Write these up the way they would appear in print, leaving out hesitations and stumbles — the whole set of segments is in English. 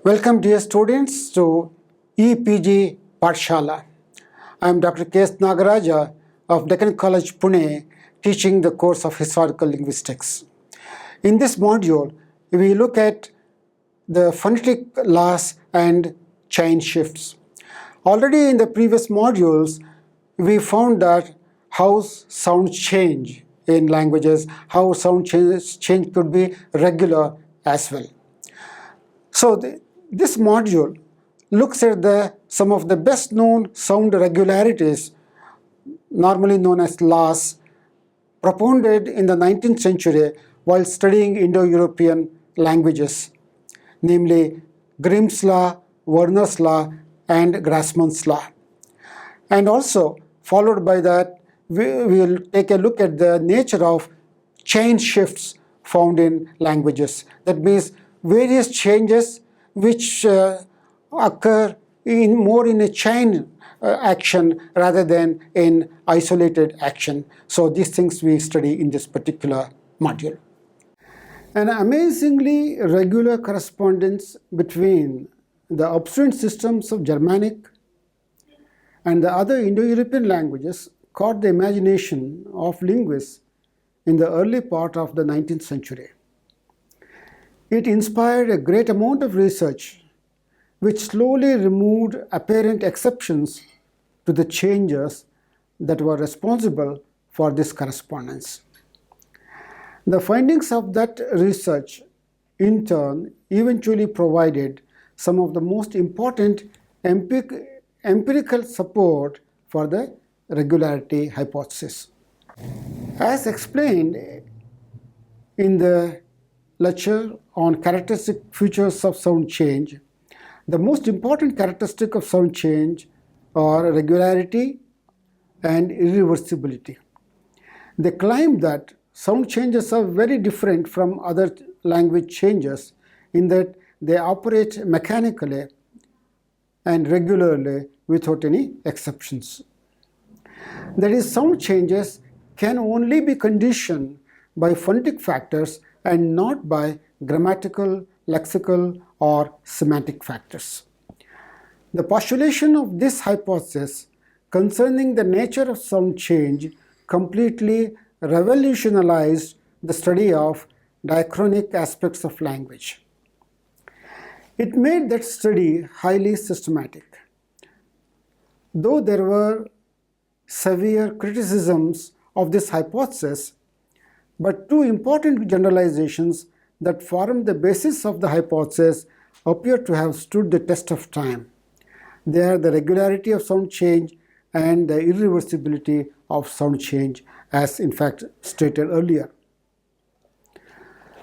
Welcome dear students to EPG Pathshala. I am Dr. K.S. Nagaraja of Deccan College, Pune, teaching the course of Historical Linguistics. In this module, we look at the phonetic laws and chain shifts. Already in the previous modules, we found that how sounds change in languages, how sound change could be regular as well. So this module looks at some of the best known sound regularities, normally known as laws, propounded in the 19th century while studying Indo-European languages, namely Grimm's law, Verner's law, and Grassmann's law. And also, followed by that, we will take a look at the nature of chain shifts found in languages. That means various changes which occur more in a chain action rather than in isolated action. So these things we study in this particular module. An amazingly regular correspondence between the upstream systems of Germanic and the other Indo-European languages caught the imagination of linguists in the early part of the 19th century. It inspired a great amount of research, which slowly removed apparent exceptions to the changes that were responsible for this correspondence. The findings of that research, in turn, eventually provided some of the most important empirical support for the regularity hypothesis. As explained in the lecture on characteristic features of sound change, the most important characteristic of sound change are regularity and irreversibility. They claim that sound changes are very different from other language changes in that they operate mechanically and regularly without any exceptions. That is, sound changes can only be conditioned by phonetic factors and not by grammatical, lexical, or semantic factors. The postulation of this hypothesis concerning the nature of sound change completely revolutionized the study of diachronic aspects of language. It made that study highly systematic. Though there were severe criticisms of this hypothesis, but two important generalizations that form the basis of the hypothesis appear to have stood the test of time. They are the regularity of sound change and the irreversibility of sound change, as in fact stated earlier.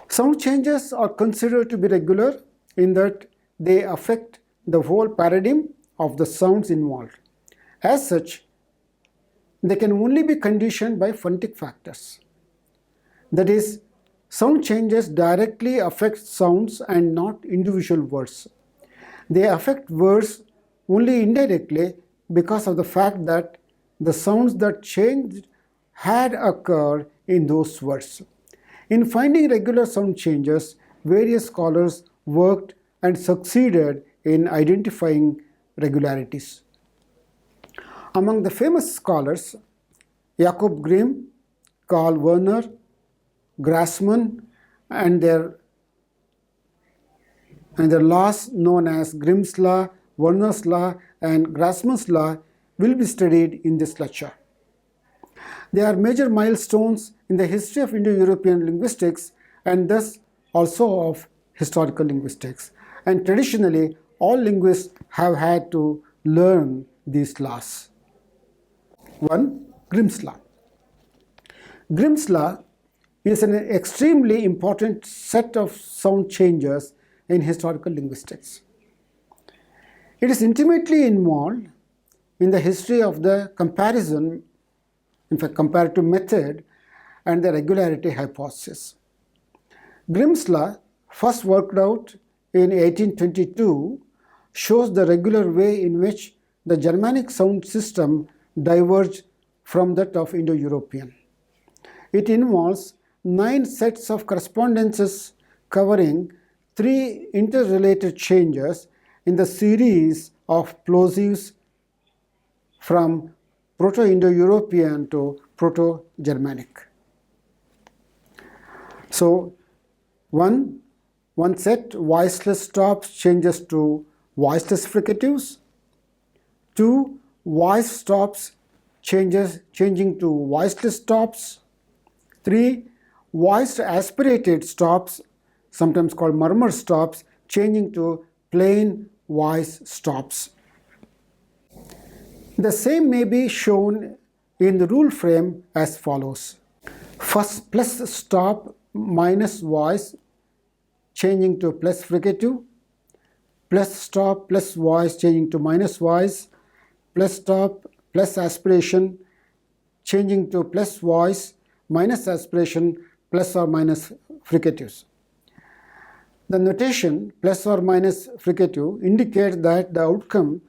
Sound changes are considered to be regular in that they affect the whole paradigm of the sounds involved. As such, they can only be conditioned by phonetic factors. That is, sound changes directly affect sounds and not individual words. They affect words only indirectly because of the fact that the sounds that changed had occurred in those words. In finding regular sound changes, various scholars worked and succeeded in identifying regularities. Among the famous scholars, Jakob Grimm, Carl Verner, Grassmann, and their laws known as Grimm's law, Verner's law, and Grassmann's law will be studied in this lecture. They are major milestones in the history of Indo-European linguistics and thus also of historical linguistics. And traditionally, all linguists have had to learn these laws. 1. Grimm's law. Grimm's law is an extremely important set of sound changes in historical linguistics. It is intimately involved in the history of the comparison, in fact comparative method, and the regularity hypothesis. Grimm's law, first worked out in 1822, shows the regular way in which the Germanic sound system diverged from that of Indo-European. It involves 9 sets of correspondences covering three interrelated changes in the series of plosives from Proto-Indo-European to Proto-Germanic. So one set voiceless stops changes to voiceless fricatives. Two voice stops changing to voiceless stops. Three voiced aspirated stops, sometimes called murmur stops, changing to plain voice stops. The same may be shown in the rule frame as follows. First, plus stop minus voice changing to plus fricative, plus stop plus voice changing to minus voice, plus stop plus aspiration changing to plus voice minus aspiration plus or minus fricatives. The notation plus or minus fricative indicates that the outcome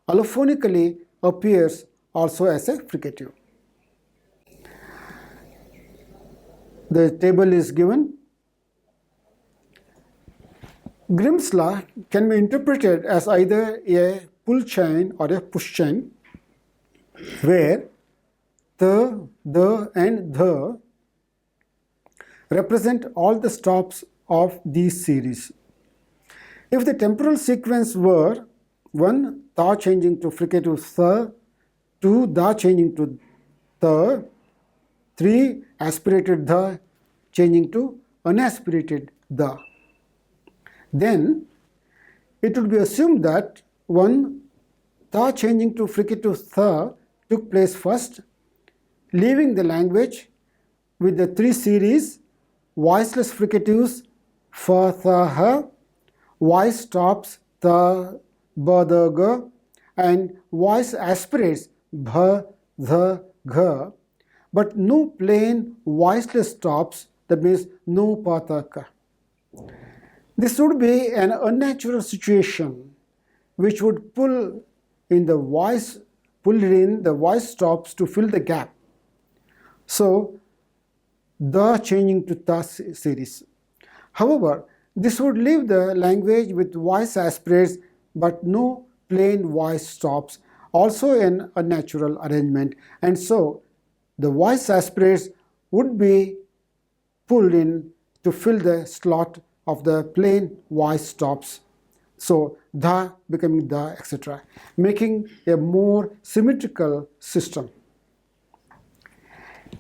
allophonically appears also as a fricative. The table is given. Grimm's law can be interpreted as either a pull chain or a push chain, where the, and the represent all the stops of these series. If the temporal sequence were 1. The changing to fricative the, 2. The changing to the, 3. Aspirated the changing to unaspirated the, then it would be assumed that 1. The changing to fricative the took place first, leaving the language with the three series voiceless fricatives fa, the, ha, voice stops the, ba, the, ga, and voice aspirates bha, the, ga, but no plain voiceless stops, that means no pa, ta, ka. This would be an unnatural situation which would pull in the voice stops to fill the gap. So the changing to the series. However, this would leave the language with voice aspirates but no plain voice stops, also an unnatural arrangement, and so the voice aspirates would be pulled in to fill the slot of the plain voice stops. So the becoming the, etc., making a more symmetrical system.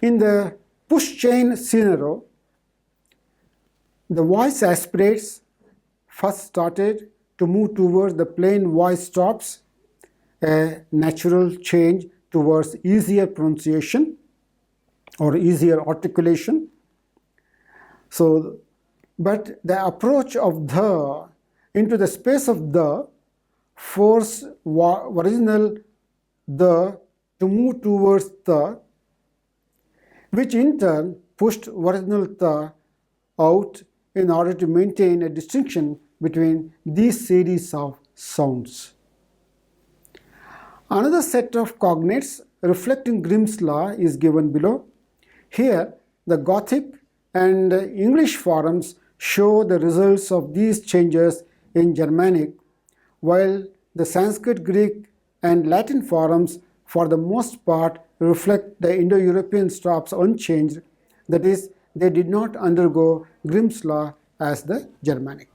In the push chain scenario, the voice aspirates first started to move towards the plain voice stops, a natural change towards easier pronunciation or easier articulation. So, but the approach of the into the space of the forced original the to move towards the, which in turn pushed original the out in order to maintain a distinction between these series of sounds. Another set of cognates reflecting Grimm's law is given below. Here, the Gothic and English forms show the results of these changes in Germanic, while the Sanskrit, Greek, and Latin forms for the most part reflect the Indo-European stops unchanged, that is, they did not undergo Grimm's law as the Germanic.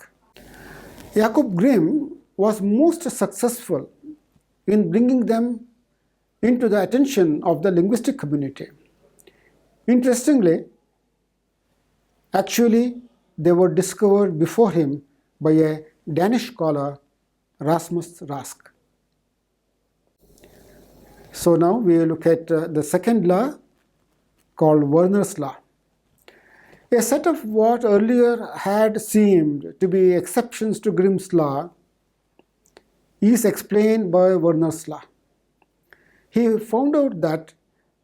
Jacob Grimm was most successful in bringing them into the attention of the linguistic community. Interestingly, actually, they were discovered before him by a Danish scholar, Rasmus Rask. So now we look at the second law called Verner's law. A set of what earlier had seemed to be exceptions to Grimm's law is explained by Verner's law. He found out that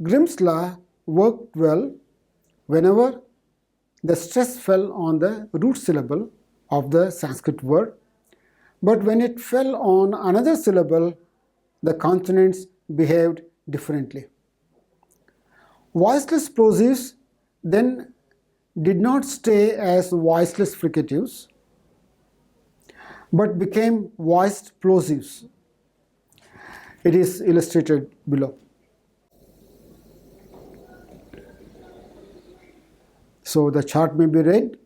Grimm's law worked well whenever the stress fell on the root syllable of the Sanskrit word, but when it fell on another syllable, the consonants behaved differently. Voiceless plosives then did not stay as voiceless fricatives, but became voiced plosives. It is illustrated below. So the chart may be read.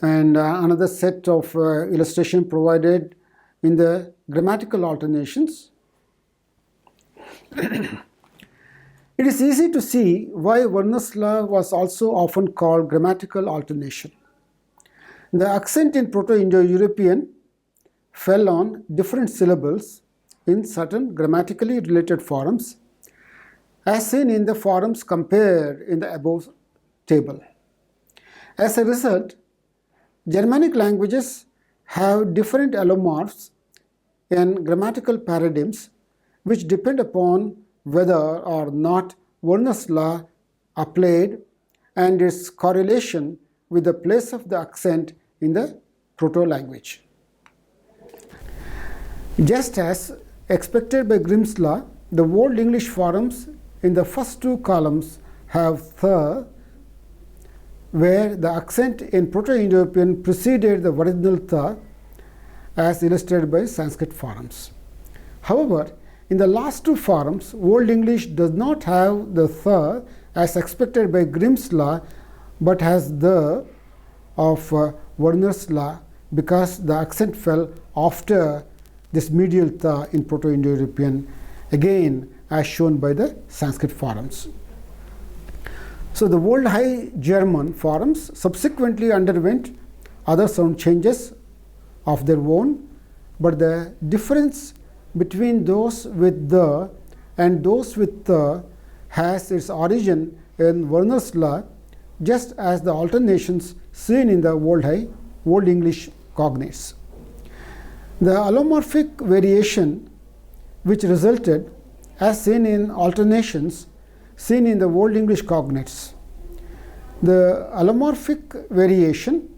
And another set of illustration provided in the grammatical alternations. It is easy to see why Verner's law was also often called grammatical alternation. The accent in Proto-Indo-European fell on different syllables in certain grammatically related forms, as seen in the forms compared in the above table. As a result, Germanic languages have different allomorphs and grammatical paradigms which depend upon whether or not Verner's law applied and its correlation with the place of the accent in the proto-language. Just as expected by Grimm's law, the Old English forms in the first two columns have th, where the accent in Proto-Indo-European preceded the original th, as illustrated by Sanskrit forms. However, in the last two forms, Old English does not have the th as expected by Grimm's law, but has the of Verner's law, because the accent fell after this medial th in Proto-Indo-European, again as shown by the Sanskrit forms. So the Old High German forms subsequently underwent other sound changes of their own, but the difference between those with the and those with the has its origin in Verner's law, just as the alternations seen in the Old English cognates. The allomorphic variation which resulted, as seen in alternations seen in the Old English cognates. The allomorphic variation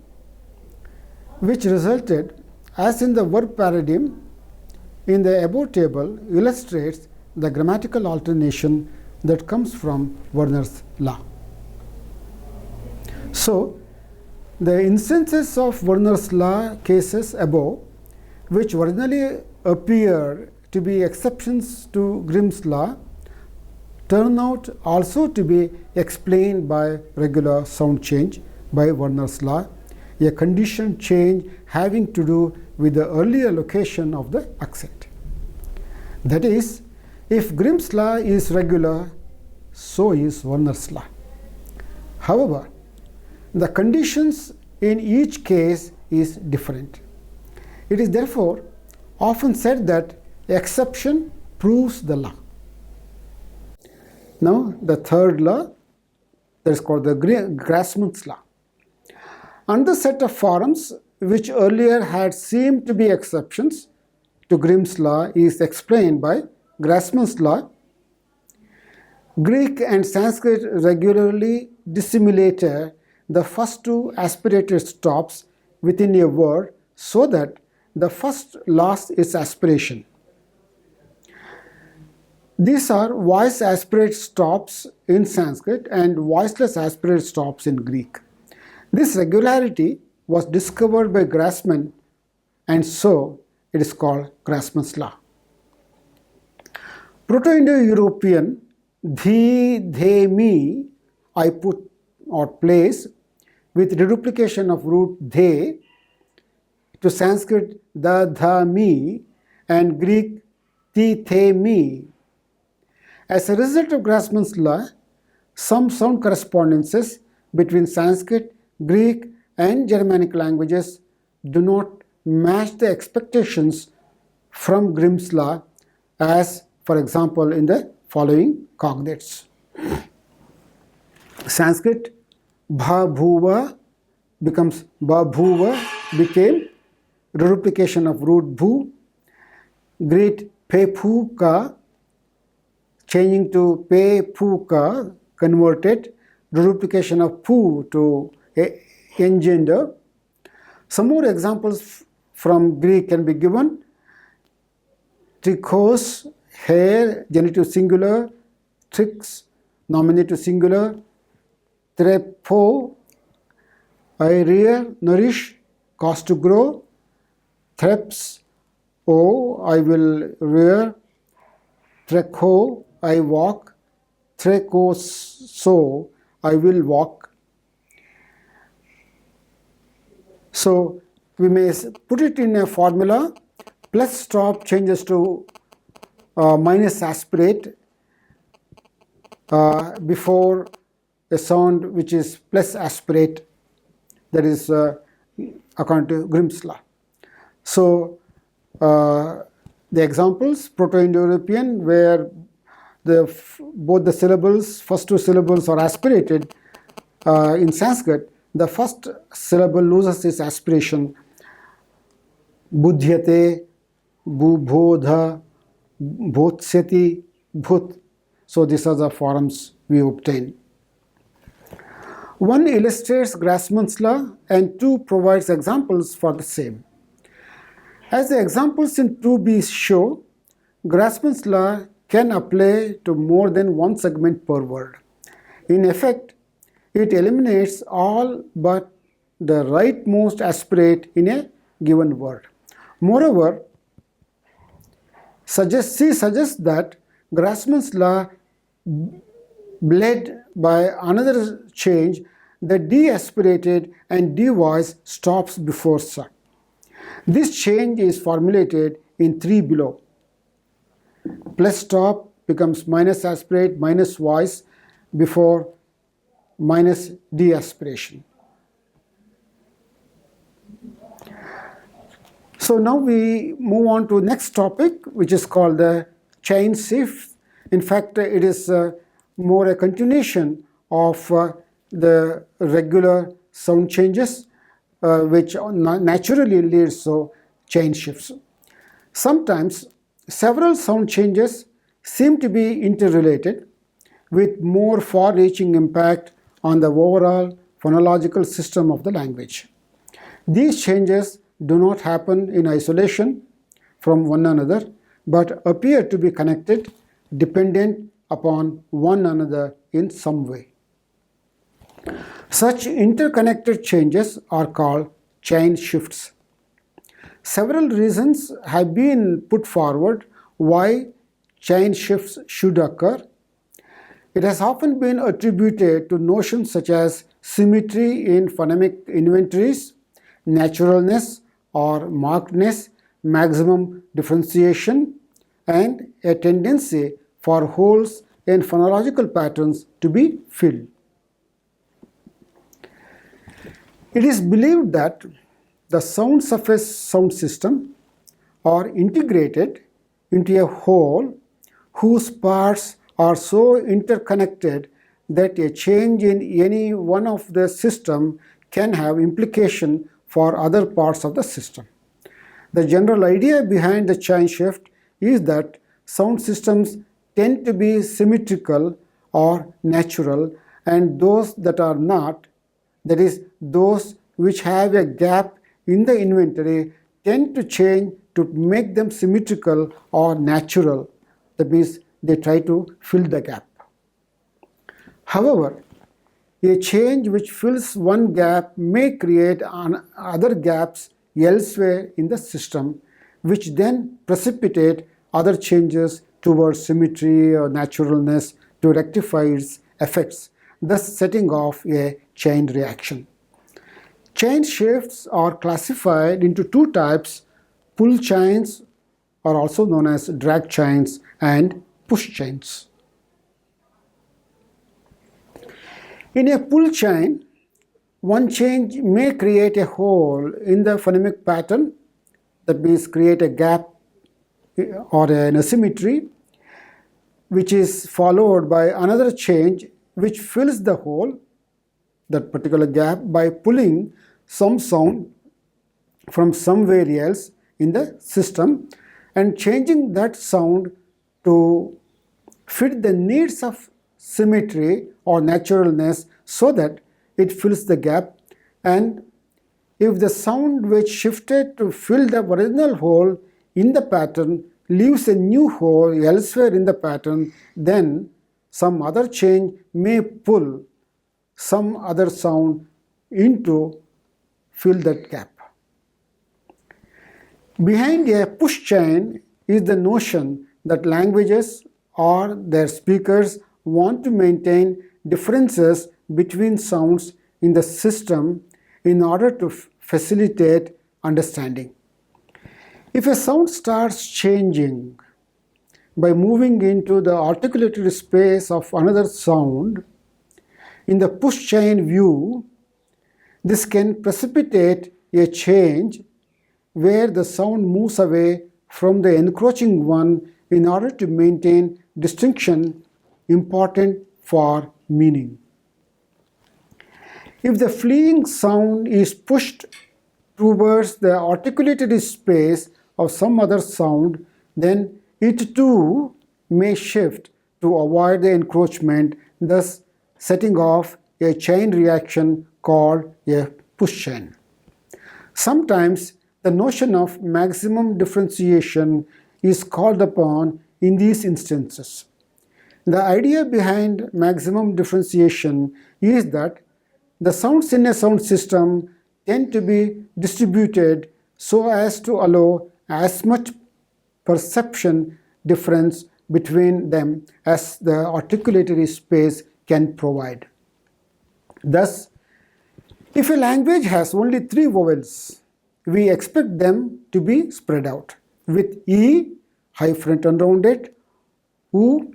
which resulted, as in the verb paradigm in the above table, illustrates the grammatical alternation that comes from Verner's law. So, the instances of Verner's law cases above, which originally appear to be exceptions to Grimm's law, turn out also to be explained by regular sound change by Verner's law, a condition change having to do with the earlier location of the accent. That is, if Grimm's law is regular, so is Verner's law. However, the conditions in each case is different. It is therefore often said that exception proves the law. Now, the third law, that is called the Grassmann's law. Another set of forms which earlier had seemed to be exceptions to Grimm's law is explained by Grassmann's law. Greek and Sanskrit regularly dissimulated the first two aspirated stops within a word so that the first lost its aspiration. These are voice aspirate stops in Sanskrit and voiceless aspirate stops in Greek. This regularity was discovered by Grassmann, and so it is called Grassmann's law. Proto-Indo-European dhi, they, me, I put or place with reduplication of root they, to Sanskrit the, dha, me, and Greek ti, the, me. As a result of Grassmann's law, some sound correspondences between Sanskrit, Greek, and Germanic languages do not match the expectations from Grimm's law, as for example in the following cognates. Sanskrit bha bhuva becomes ba bhuva, became reduplication of root bhu. Greek pe phu ka, changing to pe phu ka, converted, reduplication of phu to engender. Some more examples from Greek can be given. Trichos, hair, genitive singular. Trix, nominative singular. Trepo, I rear, nourish, cause to grow. Threps, oh, I will rear. Trecho, I walk. Trecho, so, I will walk. So we may put it in a formula. Plus stop changes to minus aspirate before a sound which is plus aspirate, that is according to Grimm's law. So the examples, Proto-Indo-European, where both the syllables, first two syllables are aspirated. In Sanskrit, the first syllable loses its aspiration. Budhyate, bubodha, bhotsyati, bhut. So these are the forms we obtain. One illustrates Grassmann's law and two provides examples for the same. As the examples in 2b show, Grassmann's law can apply to more than one segment per word. In effect, it eliminates all but the rightmost aspirate in a given word. Moreover, she suggests that Grassmann's law led by another change, the D aspirated and D voice stops before sa. This change is formulated in 3 below. Plus stop becomes minus aspirate, minus voice before minus D aspiration. So now we move on to next topic, which is called the chain shift. In fact, it is more a continuation of the regular sound changes, which naturally leads to chain shifts. Sometimes several sound changes seem to be interrelated with more far-reaching impact on the overall phonological system of the language. These changes do not happen in isolation from one another, but appear to be connected, dependent upon one another in some way. Such interconnected changes are called chain shifts. Several reasons have been put forward why chain shifts should occur. It has often been attributed to notions such as symmetry in phonemic inventories, naturalness or markedness, maximum differentiation, and a tendency for holes in phonological patterns to be filled. It is believed that the sound surface sound system are integrated into a whole whose parts are so interconnected that a change in any one of the system can have implication for other parts of the system. The general idea behind the chain shift is that sound systems tend to be symmetrical or natural, and those that are not, that is, those which have a gap in the inventory, tend to change to make them symmetrical or natural. That means they try to fill the gap. However, a change which fills one gap may create other gaps elsewhere in the system, which then precipitate other changes towards symmetry or naturalness to rectify its effects, thus setting off a chain reaction. Chain shifts are classified into two types: pull chains, are also known as drag chains, and push chains. In a pull chain, one change may create a hole in the phonemic pattern, that means create a gap or an asymmetry, which is followed by another change which fills the hole, that particular gap, by pulling some sound from somewhere else in the system and changing that sound to fit the needs of symmetry or naturalness so that it fills the gap. And if the sound which shifted to fill the original hole in the pattern leaves a new hole elsewhere in the pattern, then some other change may pull some other sound into fill that gap. Behind a push chain is the notion that languages or their speakers want to maintain differences between sounds in the system in order to facilitate understanding. If a sound starts changing by moving into the articulated space of another sound, in the push chain view, this can precipitate a change where the sound moves away from the encroaching one in order to maintain distinction important for meaning. If the fleeing sound is pushed towards the articulated space of some other sound, then it too may shift to avoid the encroachment, thus setting off a chain reaction called a push chain. Sometimes the notion of maximum differentiation is called upon in these instances. The idea behind maximum differentiation is that the sounds in a sound system tend to be distributed so as to allow as much perception difference between them as the articulatory space can provide. Thus, if a language has only 3 vowels, we expect them to be spread out, with E high front unrounded, U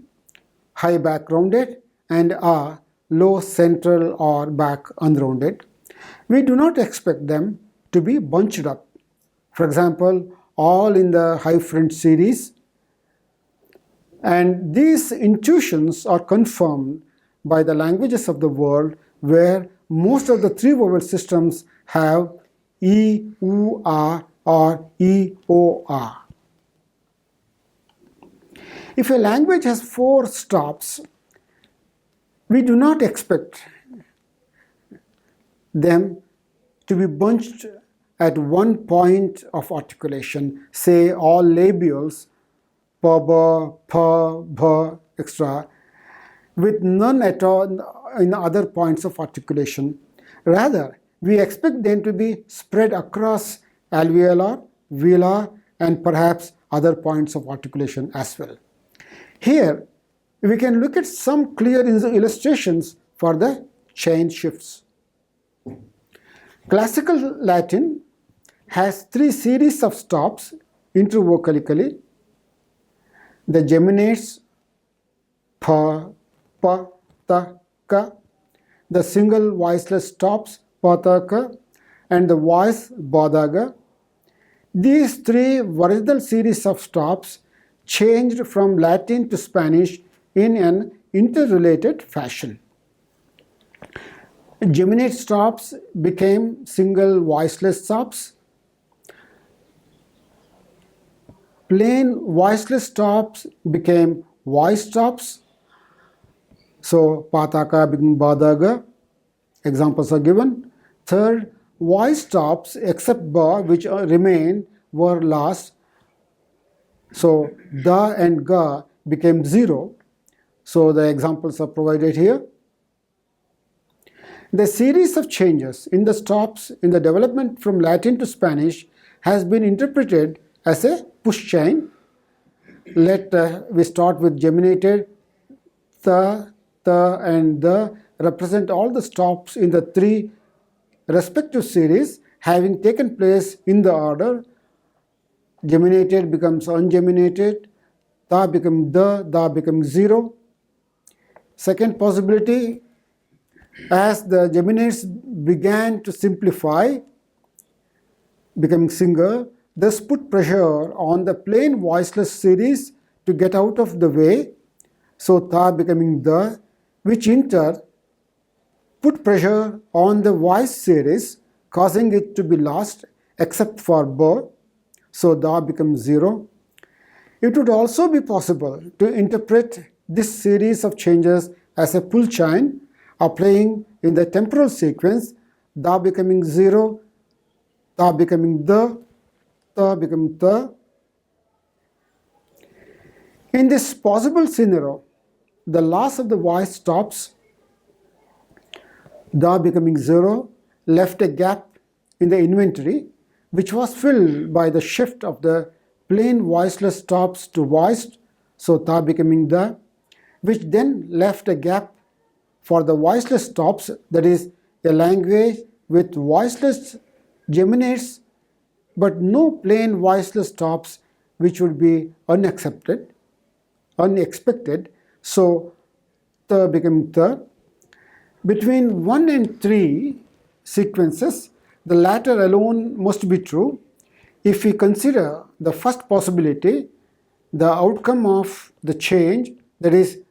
high back rounded, and A low central or back unrounded. We do not expect them to be bunched up. For example, all in the high front series. And these intuitions are confirmed by the languages of the world where most of the 3 vowel systems have E, U, A or E, O, A. If a language has 4 stops, we do not expect them to be bunched at one point of articulation, say all labials, pa, ba, pa, bha, etc., with none at all in other points of articulation. Rather, we expect them to be spread across alveolar, velar, and perhaps other points of articulation as well. Here, we can look at some clear illustrations for the chain shifts. Classical Latin has 3 series of stops intervocalically. The geminates pa, pa, ta, ka, the single voiceless stops pa, ta, ka, and the voice badaga. These 3 original series of stops changed from Latin to Spanish in an interrelated fashion. Geminate stops became single voiceless stops. Plain voiceless stops became voice stops. So, pataka became badaga. Examples are given. Third, voice stops except ba, which remained, were lost. So, da and ga became 0. So, the examples are provided here. The series of changes in the stops in the development from Latin to Spanish has been interpreted as a push chain. Let we start with geminated. The, and the represent all the stops in the 3 respective series having taken place in the order. Geminated becomes ungeminated. Ta becomes the, da becomes 0. Second possibility, as the geminates began to simplify, becoming single, thus put pressure on the plain voiceless series to get out of the way. So, ta becoming the, which in turn put pressure on the voice series, causing it to be lost except for ba. So, da becomes 0. It would also be possible to interpret this series of changes as a pull chain, applying in the temporal sequence, da becoming 0, ta becoming the, ta becoming the. In this possible scenario, the loss of the voice stops, da becoming 0, left a gap in the inventory, which was filled by the shift of the plain voiceless stops to voiced, so ta becoming the, which then left a gap for the voiceless stops, that is, a language with voiceless geminates but no plain voiceless stops, which would be unexpected. So ta becoming ta. Between 1 and 3 sequences, the latter alone must be true. If we consider the first possibility, the outcome of the change, that is,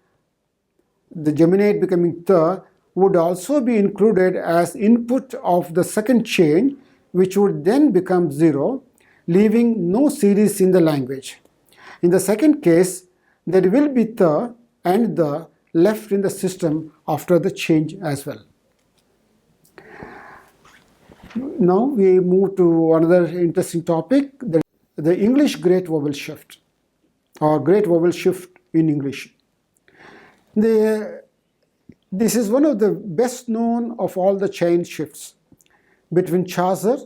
the geminate becoming the, would also be included as input of the second change, which would then become 0, leaving no series in the language. In the second case, there will be the and the left in the system after the change as well. Now we move to another interesting topic, the English great vowel shift, or great vowel shift in English. This is one of the best known of all the chain shifts between Chaucer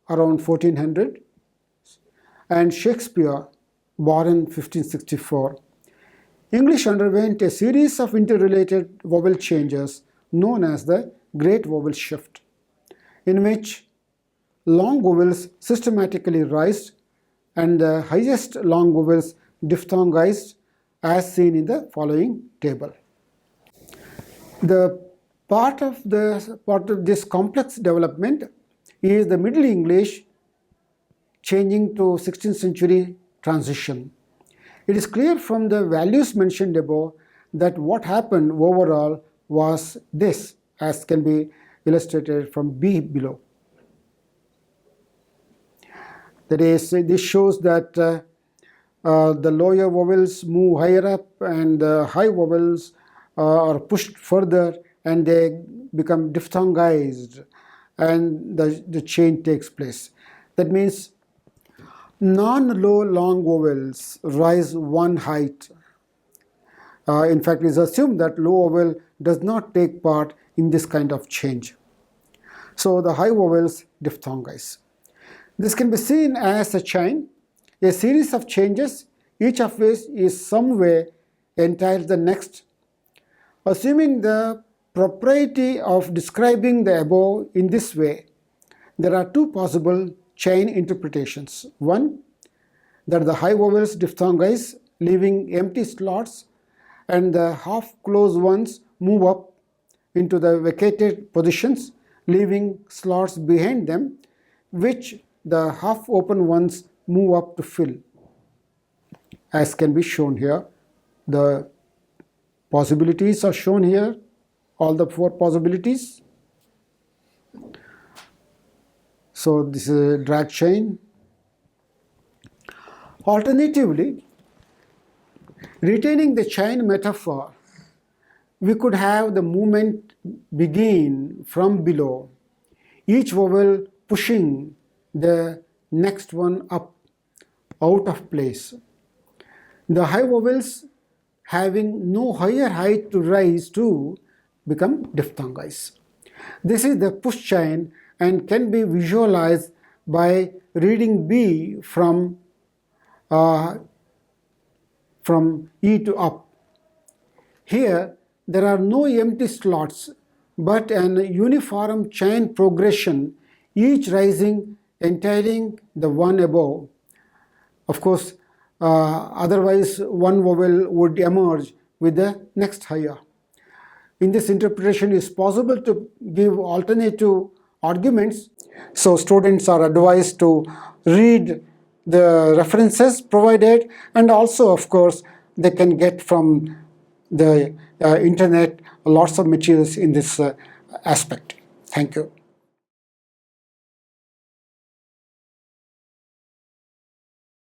around 1400 and Shakespeare, born in 1564. English underwent a series of interrelated vowel changes known as the Great Vowel Shift, in which long vowels systematically raised and the highest long vowels diphthongized, as seen in the following table. The part of this complex development is the Middle English changing to 16th century transition. It is clear from the values mentioned above that what happened overall was this, as can be illustrated from B below. That is, this shows that the lower vowels move higher up and the high vowels are pushed further and they become diphthongized and the change takes place. That means non-low long vowels rise one height. In fact, it is assumed that low vowel does not take part in this kind of change. So the high vowels diphthongize. This can be seen as a chain, a series of changes, each of which is some way entails the next. Assuming the propriety of describing the above in this way, there are two possible chain interpretations. One, that the high vowels diphthongize, leaving empty slots, and the half-closed ones move up into the vacated positions, leaving slots behind them, which the half-open ones move up to fill, as can be shown here. The possibilities are shown here, all the 4 possibilities. So this is a drag chain. Alternatively, retaining the chain metaphor, we could have the movement begin from below, each vowel pushing the next one up, out of place. The high vowels having no higher height to rise to become diphthongized. This is the push chain and can be visualized by reading B from E to up. Here there are no empty slots but an uniform chain progression, each rising entailing the one above. Of course, otherwise one vowel would emerge with the next higher. In this interpretation, it is possible to give alternative arguments. So students are advised to read the references provided, and also, of course, they can get from the internet lots of materials in this aspect. Thank you.